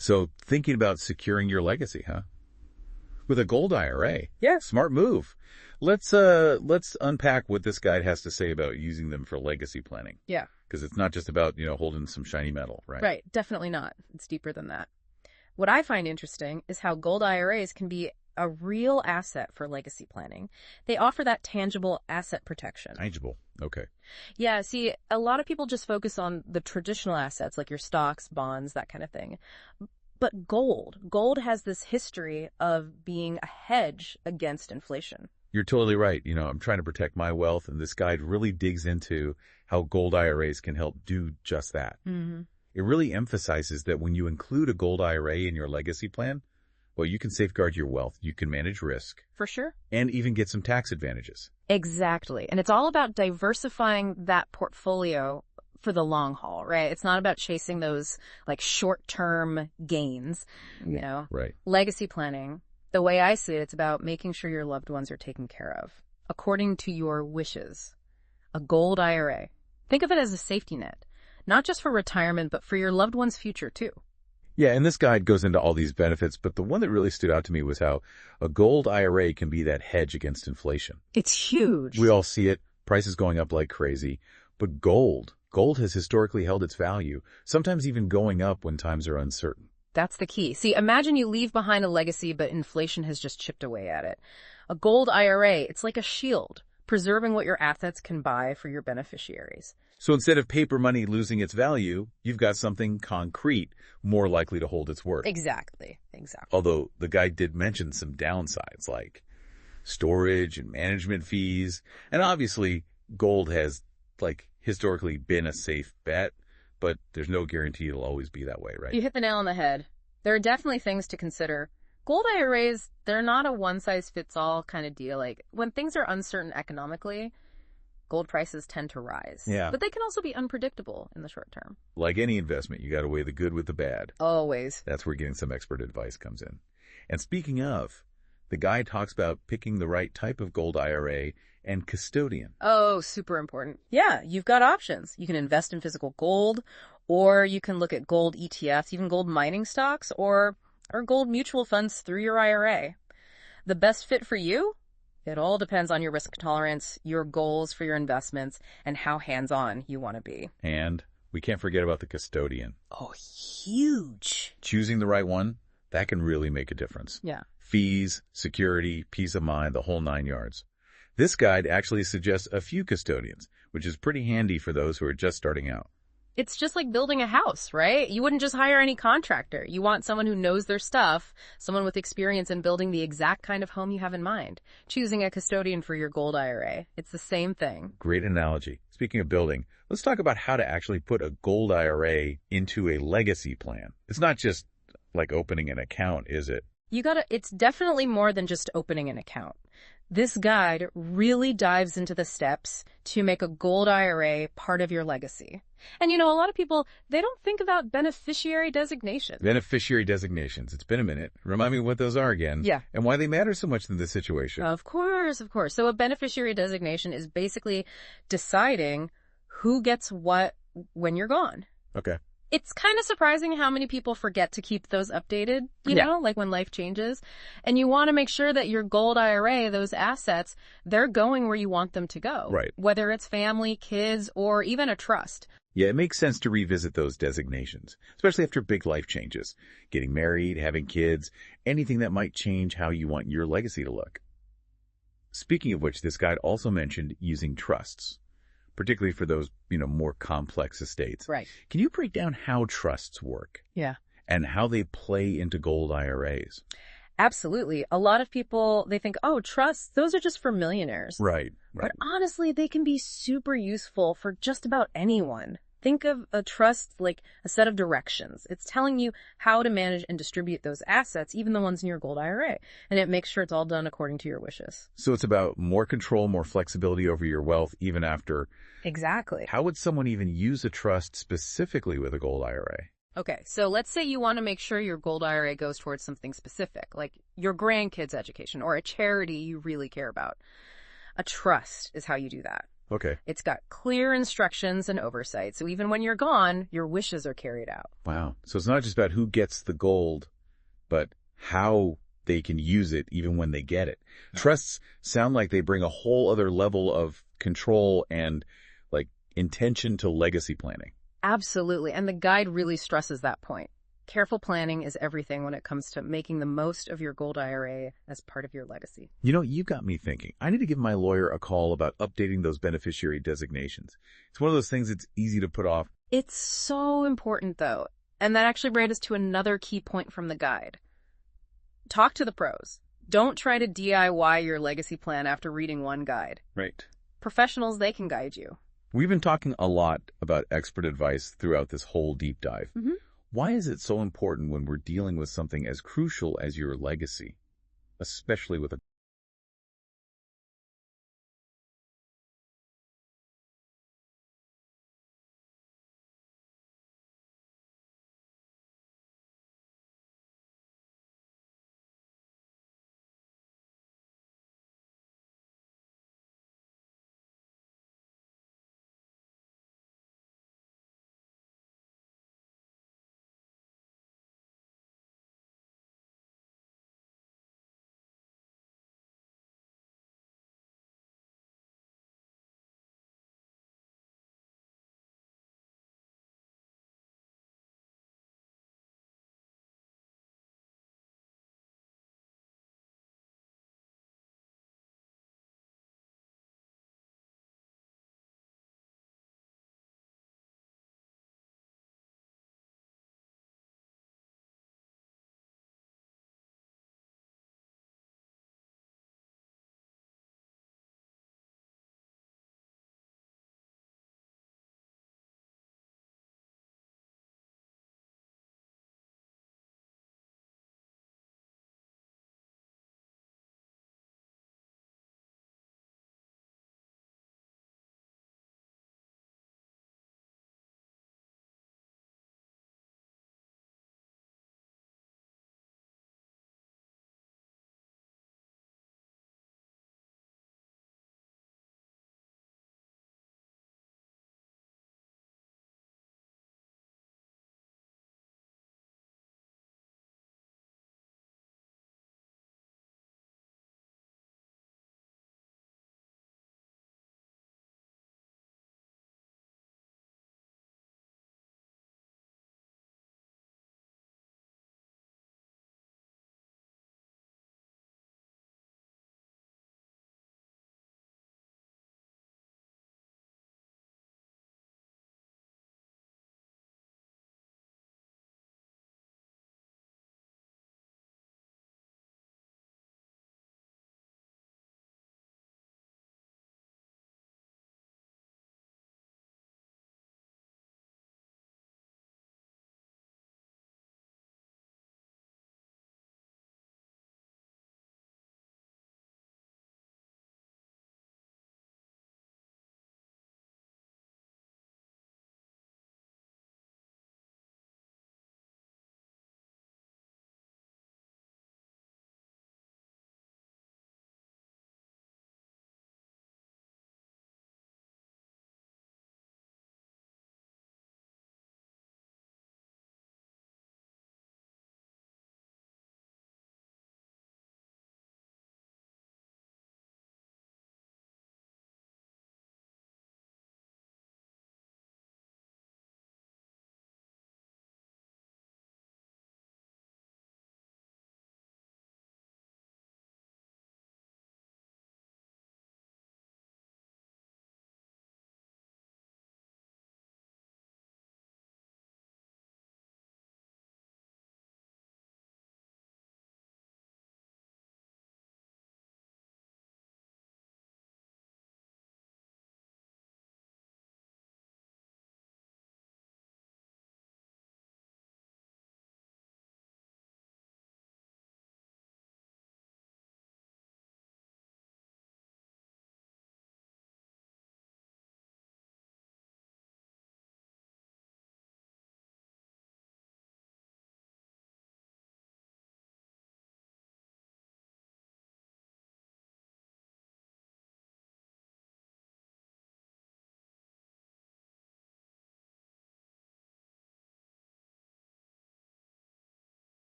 So thinking about securing your legacy, huh? With a gold IRA. Yeah. Smart move. Let's unpack what this guide has to say about using them for legacy planning. Yeah. Because it's not just about, holding some shiny metal, right? Right. Definitely not. It's deeper than that. What I find interesting is how gold IRAs can be a real asset for legacy planning. They offer that tangible asset protection. Tangible. Okay. Yeah, see, a lot of people just focus on the traditional assets like your stocks, bonds, that kind of thing. But gold has this history of being a hedge against inflation. You're totally right. I'm trying to protect my wealth, and this guide really digs into how gold IRAs can help do just that. Mm-hmm. It really emphasizes that when you include a gold IRA in your legacy plan, well, you can safeguard your wealth, you can manage risk. For sure. And even get some tax advantages. Exactly. And it's all about diversifying that portfolio for the long haul, right? It's not about chasing those like short-term gains, Right. Legacy planning, the way I see it, it's about making sure your loved ones are taken care of according to your wishes. A gold IRA. Think of it as a safety net, not just for retirement, but for your loved one's future too. Yeah, and this guide goes into all these benefits, but the one that really stood out to me was how a gold IRA can be that hedge against inflation. It's huge. We all see it, prices going up like crazy, but gold has historically held its value, sometimes even going up when times are uncertain. That's the key. See, imagine you leave behind a legacy, but inflation has just chipped away at it. A gold IRA, it's like a shield, preserving what your assets can buy for your beneficiaries. So instead of paper money losing its value, you've got something concrete, more likely to hold its worth. Exactly. Although the guy did mention some downsides like storage and management fees. And obviously, gold has, historically been a safe bet, but there's no guarantee it'll always be that way, right? You hit the nail on the head. There are definitely things to consider. Gold IRAs, they're not a one-size-fits-all kind of deal. Like, when things are uncertain economically, gold prices tend to rise. Yeah. But they can also be unpredictable in the short term. Like any investment, you got to weigh the good with the bad. Always. That's where getting some expert advice comes in. And speaking of, the guy talks about picking the right type of gold IRA and custodian. Oh, super important. Yeah, you've got options. You can invest in physical gold, or you can look at gold ETFs, even gold mining stocks, or gold mutual funds through your IRA. The best fit for you? It all depends on your risk tolerance, your goals for your investments, and how hands-on you want to be. And we can't forget about the custodian. Oh, huge. Choosing the right one, that can really make a difference. Yeah. Fees, security, peace of mind, the whole 9 yards. This guide actually suggests a few custodians, which is pretty handy for those who are just starting out. It's just like building a house, right? You wouldn't just hire any contractor. You want someone who knows their stuff, someone with experience in building the exact kind of home you have in mind. Choosing a custodian for your gold IRA, it's the same thing. Great analogy. Speaking of building, let's talk about how to actually put a gold IRA into a legacy plan. It's not just like opening an account, is it? It's definitely more than just opening an account. This guide really dives into the steps to make a gold IRA part of your legacy. And a lot of people, they don't think about beneficiary designations. Beneficiary designations. It's been a minute. Remind me what those are again. Yeah. And why they matter so much in this situation. Of course. So a beneficiary designation is basically deciding who gets what when you're gone. Okay. It's kind of surprising how many people forget to keep those updated, like when life changes. And you want to make sure that your gold IRA, those assets, they're going where you want them to go. Right. Whether it's family, kids, or even a trust. Yeah, it makes sense to revisit those designations, especially after big life changes. Getting married, having kids, anything that might change how you want your legacy to look. Speaking of which, this guide also mentioned using trusts, particularly for those, more complex estates. Right. Can you break down how trusts work? Yeah. And how they play into gold IRAs? Absolutely. A lot of people, they think, trusts, those are just for millionaires. Right. But honestly, they can be super useful for just about anyone. Think of a trust like a set of directions. It's telling you how to manage and distribute those assets, even the ones in your gold IRA. And it makes sure it's all done according to your wishes. So it's about more control, more flexibility over your wealth, even after. Exactly. How would someone even use a trust specifically with a gold IRA? Okay, so let's say you want to make sure your gold IRA goes towards something specific, like your grandkids' education or a charity you really care about. A trust is how you do that. Okay. It's got clear instructions and oversight, so even when you're gone, your wishes are carried out. Wow. So it's not just about who gets the gold, but how they can use it even when they get it. Trusts sound like they bring a whole other level of control and like intention to legacy planning. Absolutely, and the guide really stresses that point. Careful planning is everything when it comes to making the most of your gold IRA as part of your legacy. You know, you got me thinking. I need to give my lawyer a call about updating those beneficiary designations. It's one of those things that's easy to put off. It's so important, though, and that actually brings us to another key point from the guide. Talk to the pros. Don't try to DIY your legacy plan after reading one guide. Right. Professionals, they can guide you. We've been talking a lot about expert advice throughout this whole deep dive. Mm-hmm. Why is it so important when we're dealing with something as crucial as your legacy, especially with a